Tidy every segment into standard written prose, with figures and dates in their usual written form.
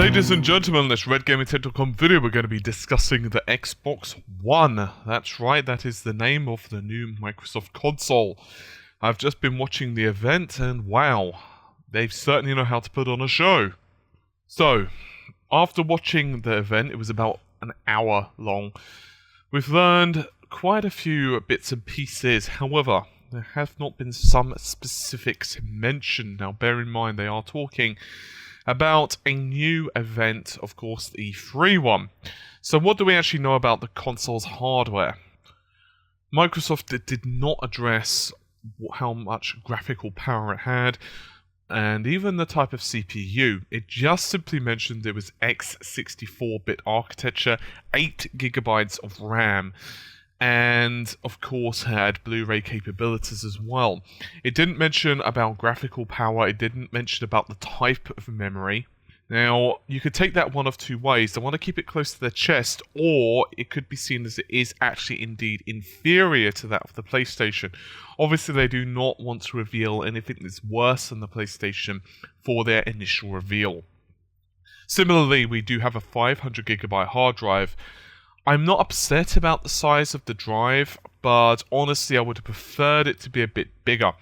Ladies and gentlemen, in this RedGamingTech.com video, we're going to be discussing the Xbox One. That's right, that is the name of the new Microsoft console. I've just been watching the event, and wow, they certainly know how to put on a show. So, after watching the event, it was about an hour long, we've learned quite a few bits and pieces. However, there have not been some specifics mentioned. Now, bear in mind, they are talking about a new event, of course, the free one. So what do we actually know about the console's hardware? Microsoft did not address how much graphical power it had, and even the type of CPU. It just simply mentioned it was x64-bit architecture, 8GB of RAM, and of course had Blu-ray capabilities as well. It didn't mention about graphical power, it didn't mention about the type of memory. Now, you could take that one of two ways. They want to keep it close to their chest, or it could be seen as it is actually indeed inferior to that of the PlayStation. Obviously, they do not want to reveal anything that's worse than the PlayStation for their initial reveal. Similarly, we do have a 500GB hard drive. I'm not upset about the size of the drive, but honestly I would have preferred it to be a bit bigger.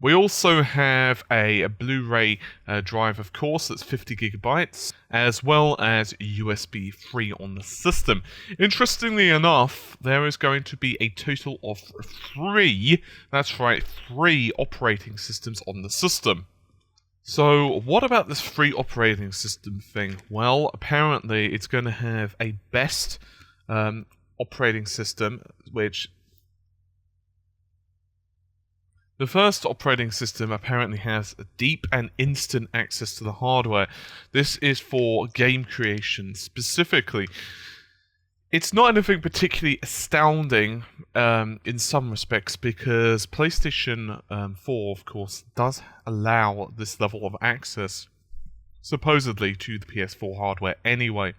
We also have a Blu-ray drive, of course, that's 50GB, as well as USB 3 on the system. Interestingly enough, there is going to be a total of three operating systems on the system. So, what about this free operating system thing? Well, apparently it's going to have a best operating system, which the first operating system apparently has deep and instant access to the hardware. This is for game creation specifically. It's not anything particularly astounding in some respects, because PlayStation 4, of course, does allow this level of access, supposedly, to the PS4 hardware anyway.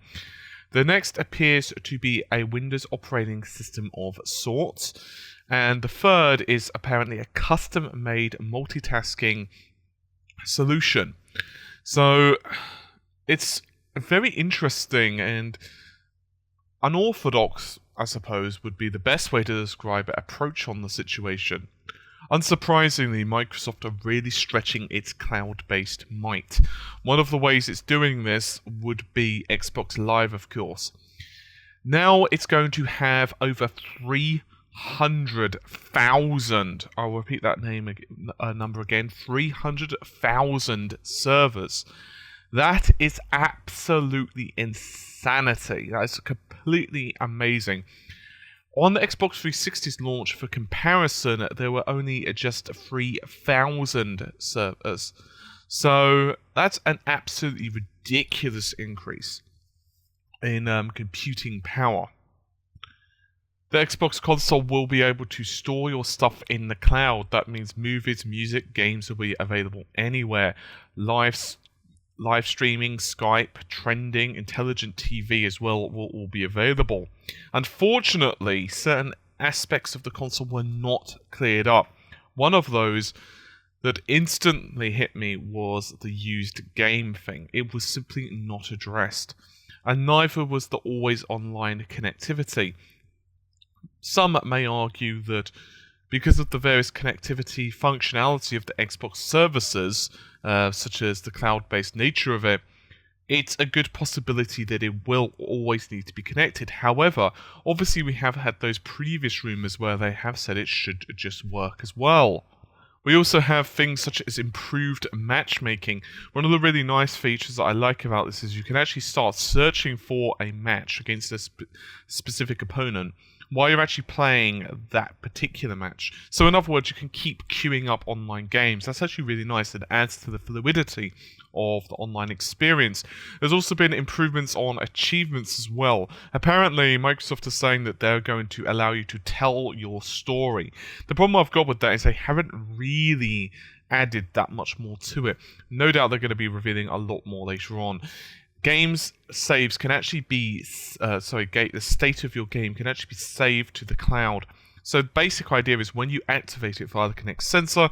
The next appears to be a Windows operating system of sorts, and the third is apparently a custom-made multitasking solution. So, it's very interesting and unorthodox, I suppose, would be the best way to describe it, approach on the situation. Unsurprisingly, Microsoft are really stretching its cloud-based might. One of the ways it's doing this would be Xbox Live, of course. Now it's going to have over 300,000, I'll repeat that number again, 300,000 servers. That is absolutely insanity. That is completely amazing. On the Xbox 360's launch, for comparison, there were only just 3,000 servers. So that's an absolutely ridiculous increase in computing power. The Xbox console will be able to store your stuff in the cloud. That means movies, music, games will be available anywhere. Live streaming, Skype, trending, intelligent TV as well will be available. Unfortunately, certain aspects of the console were not cleared up. One of those that instantly hit me was the used game thing. It was simply not addressed. And neither was the always online connectivity. Some may argue that because of the various connectivity functionality of the Xbox services, such as the cloud-based nature of it, it's a good possibility that it will always need to be connected. However, obviously we have had those previous rumors where they have said it should just work as well. We also have things such as improved matchmaking. One of the really nice features that I like about this is you can actually start searching for a match against a specific opponent while you're actually playing that particular match. So in other words, you can keep queuing up online games. That's actually really nice. It adds to the fluidity of the online experience. There's also been improvements on achievements as well. Apparently, Microsoft is saying that they're going to allow you to tell your story. The problem I've got with that is they haven't really added that much more to it. No doubt they're going to be revealing a lot more later on. Games saves can actually be, the state of your game can actually be saved to the cloud. So the basic idea is when you activate it via the Kinect sensor,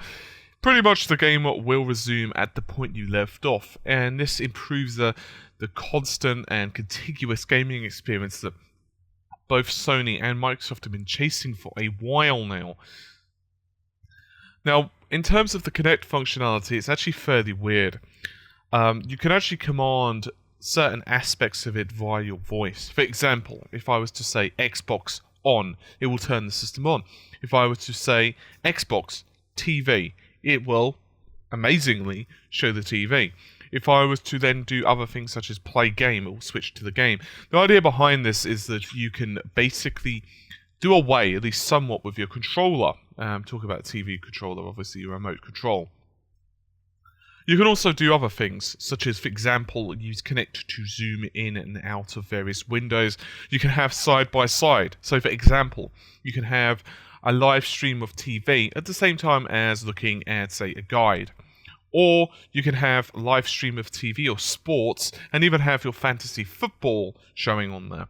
Pretty much the game will resume at the point you left off, and this improves the constant and contiguous gaming experience that both Sony and Microsoft have been chasing for a while now. Now, in terms of the Kinect functionality, it's actually fairly weird. You can actually command certain aspects of it via your voice. For example, if I was to say Xbox on, it will turn the system on. If I was to say Xbox TV, it will, amazingly, show the TV. If I was to then do other things such as play game, it will switch to the game. The idea behind this is that you can basically do away, at least somewhat, with your controller. Talk about TV controller, obviously your remote control. You can also do other things, such as, for example, use Kinect to zoom in and out of various windows. You can have side-by-side. So, for example, you can have a live stream of TV at the same time as looking at, say, a guide. Or you can have a live stream of TV or sports and even have your fantasy football showing on there.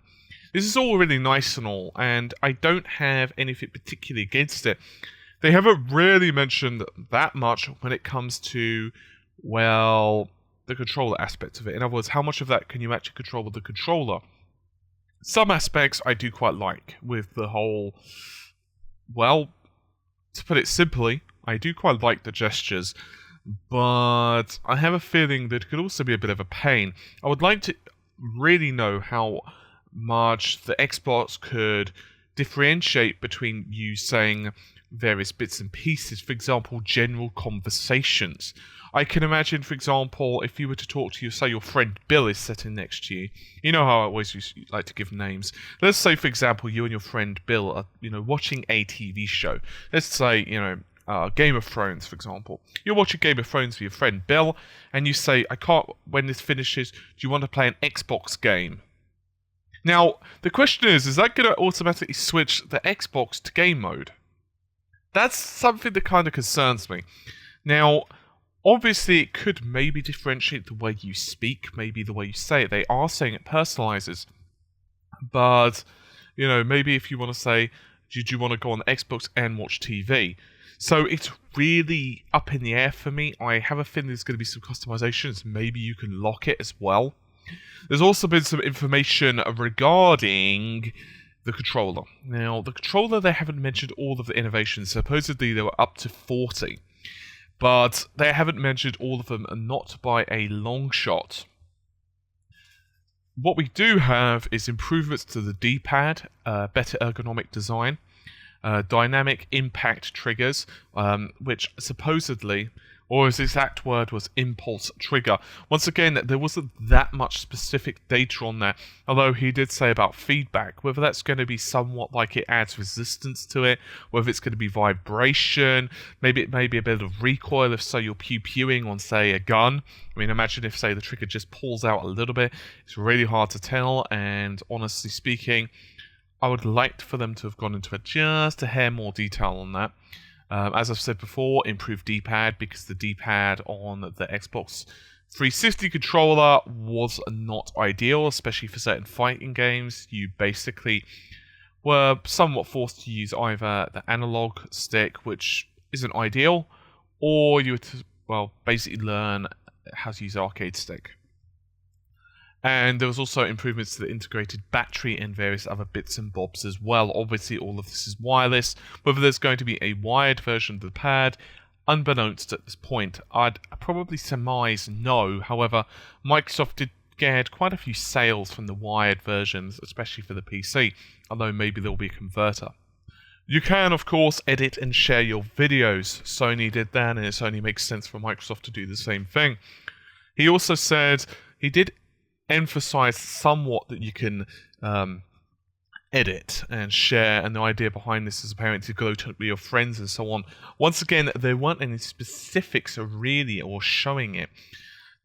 This is all really nice and all, and I don't have anything particularly against it. They haven't really mentioned that much when it comes to, well, the controller aspect of it. In other words, how much of that can you actually control with the controller? Some aspects I do quite like with the whole, well, to put it simply, I do quite like the gestures, but I have a feeling that it could also be a bit of a pain. I would like to really know how much the Xbox could differentiate between you saying various bits and pieces, for example, general conversations. I can imagine, for example, if you were to talk to your friend Bill is sitting next to you. You know how I always like to give names. Let's say, for example, you and your friend Bill are, watching a TV show. Let's say, Game of Thrones, for example. You're watching Game of Thrones with your friend Bill, and you say, when this finishes, do you want to play an Xbox game? Now, the question is that going to automatically switch the Xbox to game mode? That's something that kind of concerns me. Now, obviously, it could maybe differentiate the way you speak, maybe the way you say it. They are saying it personalizes. But, maybe if you want to say, do you want to go on the Xbox and watch TV? So it's really up in the air for me. I have a feeling there's going to be some customizations. Maybe you can lock it as well. There's also been some information regarding the controller. Now, the controller, they haven't mentioned all of the innovations. Supposedly, there were up to 40. But they haven't mentioned all of them, and not by a long shot. What we do have is improvements to the D-pad, better ergonomic design, dynamic impact triggers, which supposedly, or his exact word was impulse trigger. Once again, there wasn't that much specific data on that, although he did say about feedback, whether that's going to be somewhat like it adds resistance to it, whether it's going to be vibration, maybe it may be a bit of recoil if, say, you're pew-pewing on, say, a gun. I mean, imagine if, say, the trigger just pulls out a little bit. It's really hard to tell, and honestly speaking, I would like for them to have gone into just a hair more detail on that. As I've said before, improved D-pad, because the D-pad on the Xbox 360 controller was not ideal, especially for certain fighting games. You basically were somewhat forced to use either the analog stick, which isn't ideal, or you were to, basically learn how to use arcade stick. And there was also improvements to the integrated battery and various other bits and bobs as well. Obviously, all of this is wireless. Whether there's going to be a wired version of the pad, unbeknownst at this point, I'd probably surmise no. However, Microsoft did get quite a few sales from the wired versions, especially for the PC, although maybe there'll be a converter. You can, of course, edit and share your videos. Sony did that, and it only makes sense for Microsoft to do the same thing. He also said he did emphasize somewhat that you can edit and share, and the idea behind this is apparently to go to your friends and so on. Once again, there weren't any specifics really or showing it.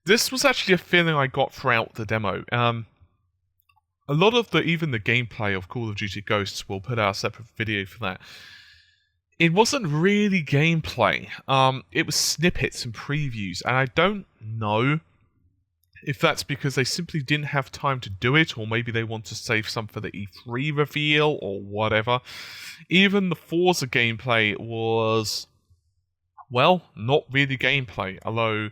This was actually a feeling I got throughout the demo. A lot of even the gameplay of Call of Duty Ghosts, will put out a separate video for that. It wasn't really gameplay. It was snippets and previews, and I don't know if that's because they simply didn't have time to do it, or maybe they want to save some for the E3 reveal, or whatever. Even the Forza gameplay was Well, not really gameplay, although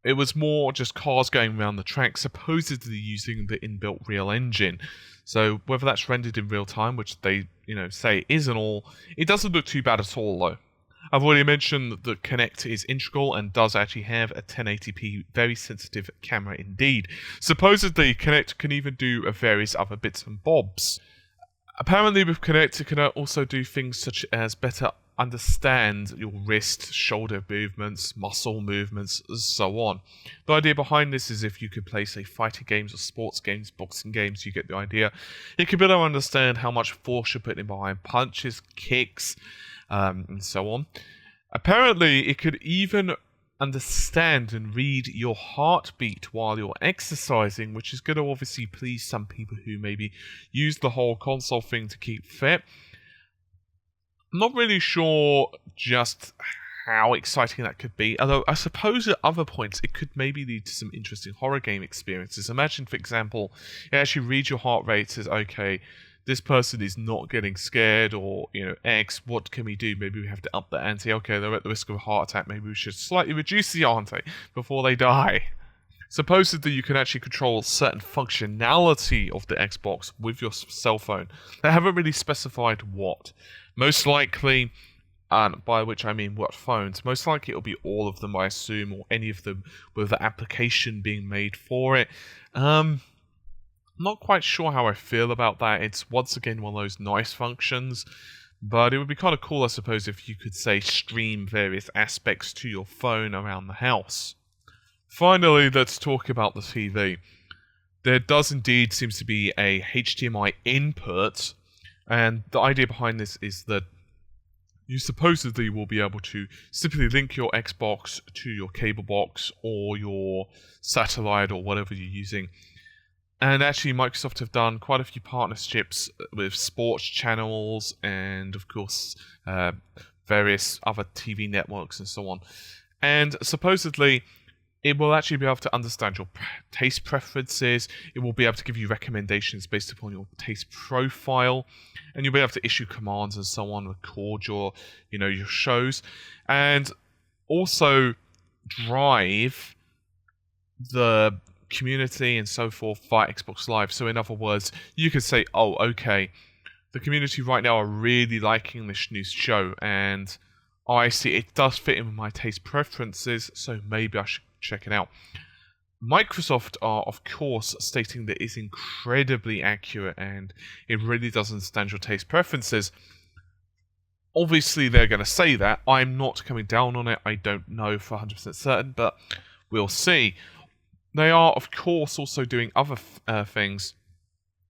it was more just cars going around the track, supposedly using the inbuilt Real Engine. So whether that's rendered in real time, which they, say is and all, it doesn't look too bad at all, though. I've already mentioned that the Kinect is integral and does actually have a 1080p very sensitive camera indeed. Supposedly, Kinect can even do various other bits and bobs. Apparently with Kinect, it can also do things such as better understand your wrist, shoulder movements, muscle movements, and so on. The idea behind this is if you could play, say, fighting games or sports games, boxing games, you get the idea. It can better understand how much force you're putting behind punches, kicks, and so on. Apparently, it could even understand and read your heartbeat while you're exercising, which is going to obviously please some people who maybe use the whole console thing to keep fit. I'm not really sure just how exciting that could be, although I suppose at other points it could maybe lead to some interesting horror game experiences. Imagine, for example, it actually reads your heart rate, says, okay, this person is not getting scared, or, X, what can we do? Maybe we have to up the ante. Okay, they're at the risk of a heart attack. Maybe we should slightly reduce the ante before they die. Supposedly, you can actually control certain functionality of the Xbox with your cell phone. They haven't really specified what. Most likely, and by which I mean what phones, most likely it'll be all of them, I assume, or any of them with the application being made for it. Not quite sure how I feel about that. It's once again one of those nice functions, but it would be kind of cool, I suppose, if you could, say, stream various aspects to your phone around the house. Finally, let's talk about the TV. There does indeed seems to be a HDMI input, and the idea behind this is that you supposedly will be able to simply link your Xbox to your cable box or your satellite or whatever you're using. And actually, Microsoft have done quite a few partnerships with sports channels and, of course, various other TV networks and so on. And supposedly, it will actually be able to understand your taste preferences. It will be able to give you recommendations based upon your taste profile, and you'll be able to issue commands and so on, record your shows, and also drive the community and so forth via Xbox Live. So in other words, you could say, oh, okay, the community right now are really liking this new show, and I see it does fit in with my taste preferences, so maybe I should check it out. Microsoft are, of course, stating that it's incredibly accurate and it really does understand your taste preferences. Obviously, they're going to say that. I'm not coming down on it. I don't know for 100% certain, but we'll see. They are, of course, also doing other things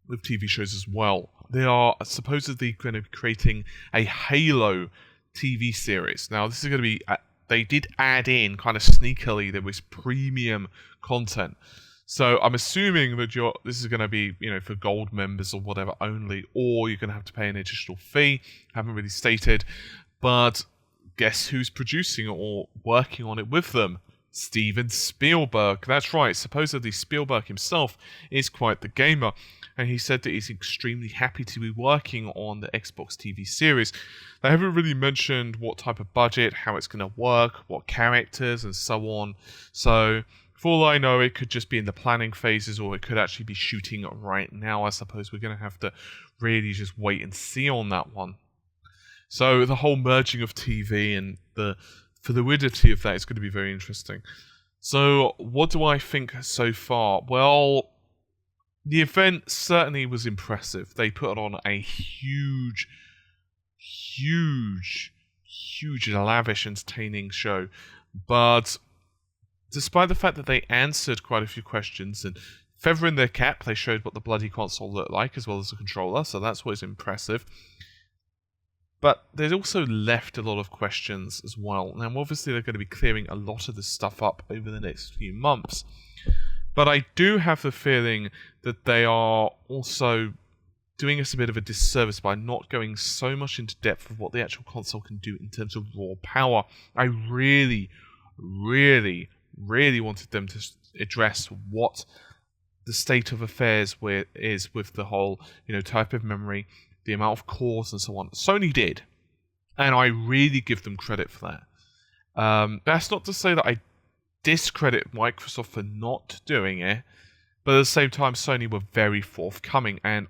with TV shows as well. They are supposedly going to be creating a Halo TV series. Now, this is going to be... they did add in, kind of sneakily, there was premium content. So I'm assuming that this is going to be, for gold members or whatever only, or you're going to have to pay an additional fee. Haven't really stated. But guess who's producing or working on it with them? Steven Spielberg. That's right, supposedly Spielberg himself is quite the gamer, and he said that he's extremely happy to be working on the Xbox TV series. They haven't really mentioned what type of budget, how it's going to work, what characters, and so on. So, for all I know, it could just be in the planning phases, or it could actually be shooting right now. I suppose we're going to have to really just wait and see on that one. So, the whole merging of TV and the fluidity of that is going to be very interesting. So, what do I think so far? Well, the event certainly was impressive. They put on a huge, lavish, entertaining show. But despite the fact that they answered quite a few questions and feathering their cap, they showed what the bloody console looked like as well as the controller, so that's what is impressive. But they've also left a lot of questions as well. Now, obviously, they're going to be clearing a lot of this stuff up over the next few months. But I do have the feeling that they are also doing us a bit of a disservice by not going so much into depth of what the actual console can do in terms of raw power. I really wanted them to address what the state of affairs is with the whole, type of memory, the amount of cores and so on. Sony did, and I really give them credit for that. That's not to say that I discredit Microsoft for not doing it, but at the same time, Sony were very forthcoming, and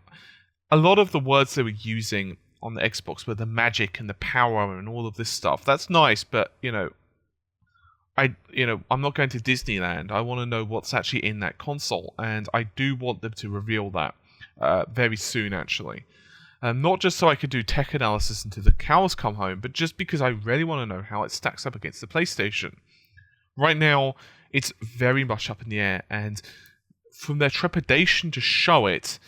a lot of the words they were using on the Xbox were the magic and the power and all of this stuff. That's nice, but I'm not going to Disneyland. I want to know what's actually in that console, and I do want them to reveal that very soon, actually. Not just so I could do tech analysis until the cows come home, but just because I really want to know how it stacks up against the PlayStation. Right now, it's very much up in the air, and from their trepidation to show it,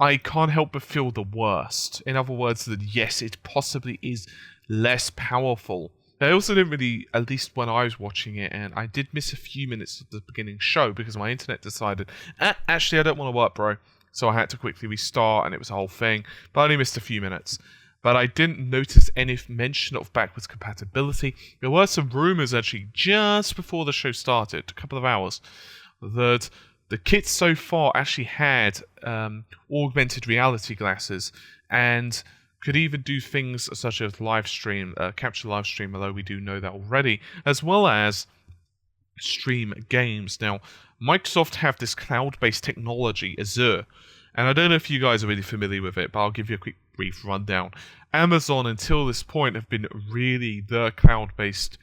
I can't help but feel the worst. In other words, that yes, it possibly is less powerful. I also didn't really, at least when I was watching it, and I did miss a few minutes of the beginning show because my internet decided, actually I don't want to work, bro. So I had to quickly restart, and it was a whole thing. But I only missed a few minutes. But I didn't notice any mention of backwards compatibility. There were some rumors, actually, just before the show started, a couple of hours, that the kit so far actually had augmented reality glasses and could even do things such as live stream, capture live stream, although we do know that already, as well as stream games. Now, Microsoft have this cloud-based technology, Azure, and I don't know if you guys are really familiar with it, but I'll give you a quick brief rundown. Amazon, until this point, have been really the cloud-based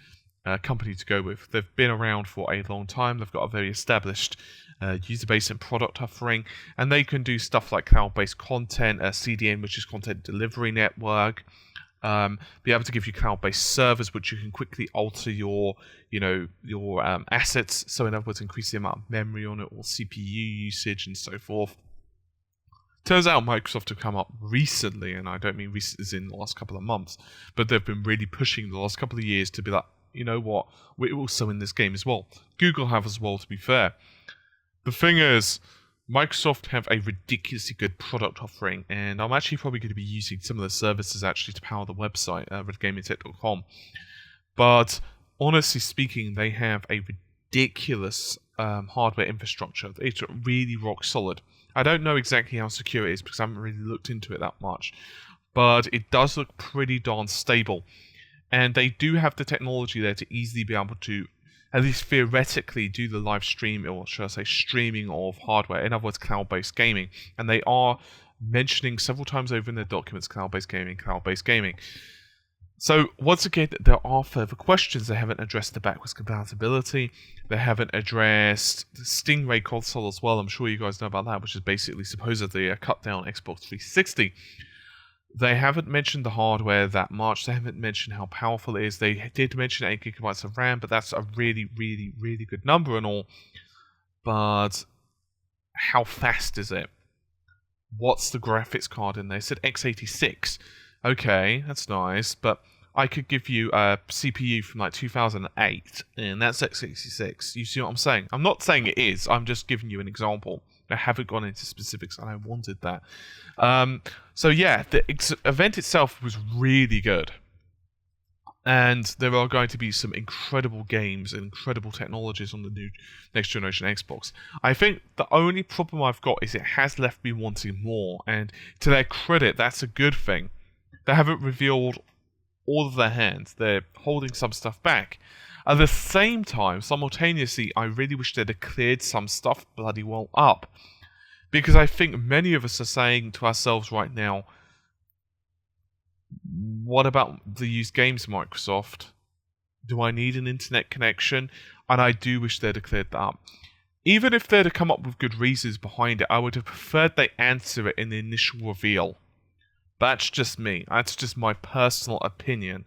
company to go with. They've been around for a long time. They've got a very established user base and product offering, and they can do stuff like cloud-based content, CDN, which is Content Delivery Network, be able to give you cloud-based servers, which you can quickly alter your assets. So in other words, increase the amount of memory on it or CPU usage and so forth. Turns out Microsoft have come up recently, and I don't mean recent as in the last couple of months, but they've been really pushing the last couple of years to be like, you know what, we're also in this game as well. Google have as well, to be fair. The thing is, Microsoft have a ridiculously good product offering, and I'm actually probably going to be using some of the services actually to power the website, redgameintech.com. But honestly speaking, they have a ridiculous hardware infrastructure. It's really rock solid. I don't know exactly how secure it is because I haven't really looked into it that much, but it does look pretty darn stable. And they do have the technology there to easily be able to, at least theoretically, do the live stream, or should I say streaming of hardware, in other words, cloud-based gaming. And they are mentioning several times over in their documents, cloud-based gaming, cloud-based gaming. So, once again, there are further questions. They haven't addressed the backwards compatibility. They haven't addressed the Stingray console as well. I'm sure you guys know about that, which is basically supposedly a cut-down Xbox 360. They haven't mentioned the hardware that much. They haven't mentioned how powerful it is. They did mention 8 gigabytes of RAM, but that's a really, really, really good number and all. But how fast is it? What's the graphics card in there? They said x86. Okay, that's nice, but I could give you a CPU from like 2008, and that's x86. You see what I'm saying? I'm not saying it is. I'm just giving you an example. I haven't gone into specifics, and I wanted that. So yeah, the event itself was really good. And there are going to be some incredible games and incredible technologies on the new next generation Xbox. I think the only problem I've got is it has left me wanting more, and to their credit, that's a good thing. They haven't revealed all of their hands. They're holding some stuff back. At the same time, simultaneously, I really wish they'd have cleared some stuff bloody well up. Because I think many of us are saying to ourselves right now, what about the used games, Microsoft? Do I need an internet connection? And I do wish they'd have cleared that up. Even if they'd have come up with good reasons behind it, I would have preferred they answer it in the initial reveal. That's just me. That's just my personal opinion.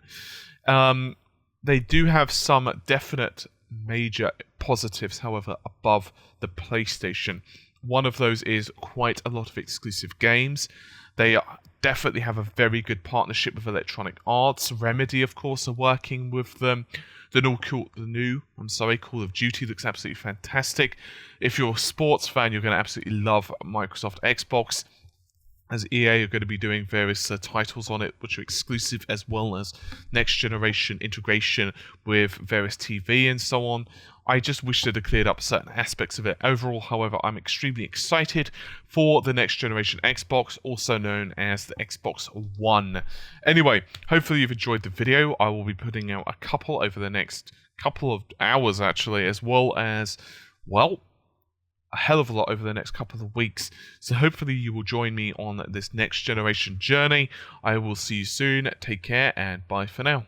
They do have some definite major positives, however, above the PlayStation. One of those is quite a lot of exclusive games. They definitely have a very good partnership with Electronic Arts. Remedy, of course, are working with them. The new Call of Duty looks absolutely fantastic. If you're a sports fan, you're going to absolutely love Microsoft Xbox, as EA are going to be doing various titles on it, which are exclusive, as well as next generation integration with various TV and so on. I just wish they'd have cleared up certain aspects of it. Overall, however, I'm extremely excited for the next generation Xbox, also known as the Xbox One. Anyway, hopefully you've enjoyed the video. I will be putting out a couple over the next couple of hours, actually, as well as, well, a hell of a lot over the next couple of weeks. So hopefully you will join me on this next generation journey. I will see you soon. Take care and bye for now.